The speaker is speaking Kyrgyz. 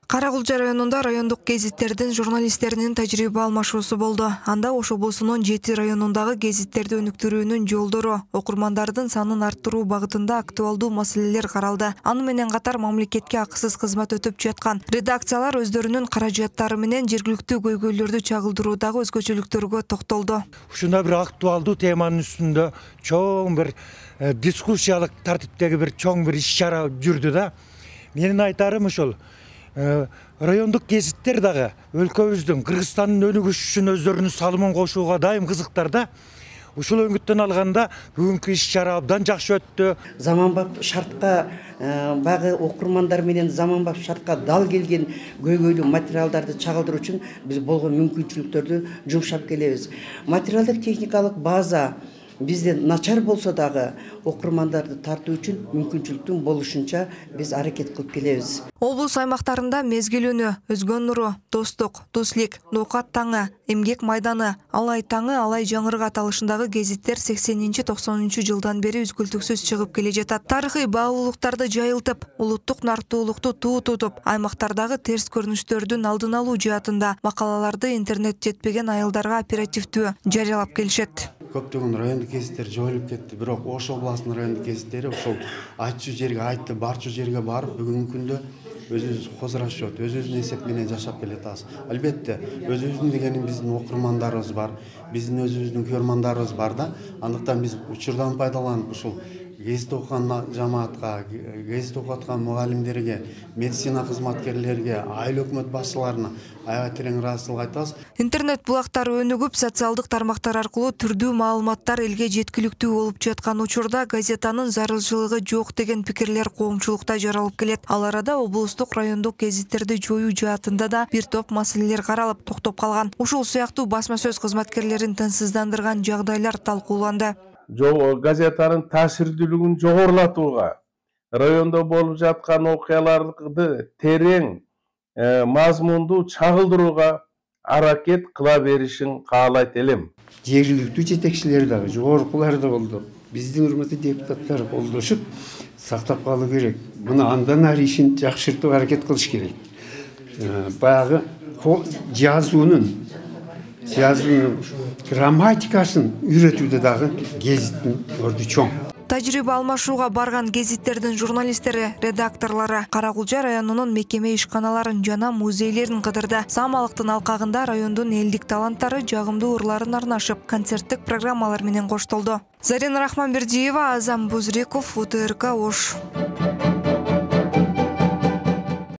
Каракулча районунда райондук гезиттердин журналисттеринин тажрыйба алмашуусу болду. Анда Ош облусунун 7 районундагы гезиттерди өнүктүрүүнүн жолдору, окурмандардын санын арттыруу багытында актуалдуу маселелер каралды. Аны менен катар мамлекетке акысыз кызмат өтүп жаткан редакциялар өздөрүнүн каражаттары менен жергиликтүү көйгөйлөрдү чагылдыруудагы өзгөчөлүктөргө токтолду. Ушундай бир актуалдуу теманын үстүндө чоң бир дискуссиялык тартиптеги бир чоң бир иш-чара жүрдү да. Менин айтарым ушул. Райондук гезиттер дагы өлкөбүздүн, Кыргызстандын өнүгүшү үчүн өздөрүнүн салымын кошууга дайым кызыктар да. Ушул өңүттөн алганда бүгүнкү иш-чара абдан жакшы өттү. Заманбап шартка багы окурмандар менен заманбап шартка дал келген көйгөйлүү материалдарды чагылдыруу үчүн биз болгон мүмкүнчүлүктөрдү жумшап келебиз. Материалдык техникалык база бизде начар болсо дагы окурмандарды тартуу үчүн мүмкүнчүлүктүн болушунча биз аракет кылып келебиз. Облус аймактарында мезгил үнү, өзгөн нуру, достук, дуслик, ноокат таңы, эмгек майданы, алай таңы, алай жаңырык аталышындагы гезиттер 80-90 жылдан бери үзгүлтүксүз чыгып келе жатат. Тарыхый баалуулуктарды жайылтып, улуттук нартуулукту туу тутуп, аймактардагы терс көрүнүштөрдүн алдын алуу жаатында макалаларды интернет жетпеген айылдарга оперативдүү жарыялап келишет. Көптөгөн райондук гезиттер жоюлуп кетти, бирок Ош областынын райондук гезиттери ошол айтчу жерге айтты, барчу жерге барып, бүгүнкү күндө өзүбүз козурашып, өзүбүздүн эсеп менен жашап келатабыз. Албетте, өзүбүздүн дегенин биздин окурмандарыбыз бар, биздин өзүбүздүн көрмандарыбыз бар да. Андыктан биз учурдан пайдаланып ушул гезит окуган жамаатка, гезит окуп аткан мугалимдерге, медицина кызматкерлерге, айыл өкмөт башчыларына аябай терең ыраазычылык айтабыз. Интернет булактары өнүгүп, социалдык тармактар аркылуу түрдүү маалыматтар элге жеткиликтүү болуп жаткан учурда газетанын зарылчылыгы жок деген пикирлер коомчулукта жаралып келет. Ал арада облустук райондук гезиттерди жоюу жаатында да бир топ маселелер каралып, токтоп калган. Ушул сыяктуу басма сөз кызматкерлерин тынчсыздандырган жагдайлар талкууланды. Газетанын таасирдүүлүгүн жогорулатууга, райондо болуп жаткан окуяларды терең, мазмундуу чагылдырууга аракет кыла беришин каалайт элем. Жергиликтүү жетекчилер дагы, жогоркулар да болду. Биздин урматтуу депутаттар колдошуп сактап калуу керек. Муну андан ары ишин жакшыртууга аракет кылыш керек. Баягы жазуунун грамматикасын үйрөтүүдө дагы гезиттин орду чоң. Тажрыйба алмашууга барган гезиттердин журналисттери, редакторлору Каракулча районунун мекеме ишканаларын жана музейлерин кыдырды. Саамалыктын алкагында райондун элдик таланттары жагымдуу ырларын арнашып, концерттик программалар менен коштолду. Зарина Рахманбердиева, Азам Бузриков, УТРК Ош.